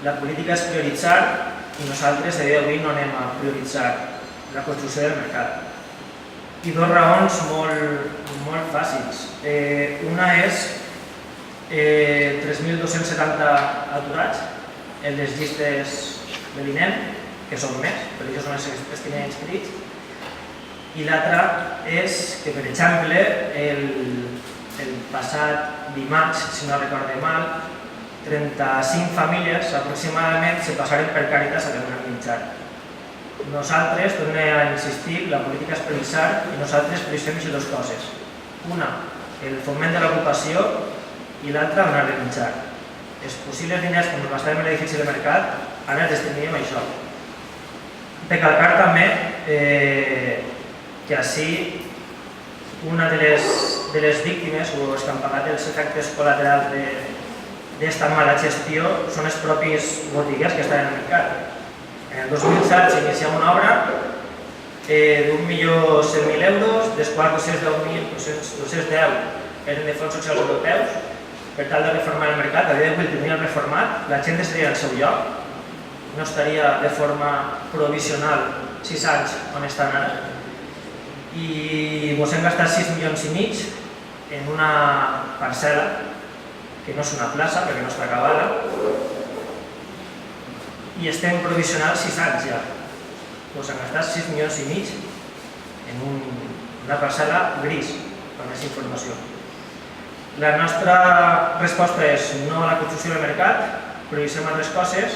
la política és prioritzar i nosaltres a dia d'avui no anem a prioritzar la construcció del mercat. I dues raons molt fàcils. Una és 3.270 aturats en les llistes de l'INEM, que són més, per això són els que tenen inscrits. I l'altra és que, per exemple, el passat dimarts, si no recorde mal, 35 famílies aproximadament se passaren per Càritas a demanar menjar. Nosaltres, tornem a insistir, la política és prioritzar i nosaltres prioritzem aquestes dues coses. Una, el foment de l'ocupació i l'altra, donar-li menjar. Els possibles diners que ens gastàvem en l'edifici de mercat, ara els destinaríem a això. Recalcar també que així una de les víctimes o els que han pagat els efectes col·laterals d'esta mala gestió són els propis botiguers que estan en el mercat. En el 2007 s'inicia una obra d'1.100.000 euros, dels quals 210 eren de fons socials europeus, per tal de reformar el mercat. A dia d'avui el tindríem reformat, la gent estaria al seu lloc, no estaria de forma provisional 6 anys on estan ara. I ens hem gastat 6,5 milions en una parcel·la, que no és una plaça perquè no està acabada, i estem provisionals 6 anys ja. Ens hem gastat 6,5 milions en una parcel·la gris, per més informació. La nostra resposta és no a la construcció del mercat, prioritzem altres coses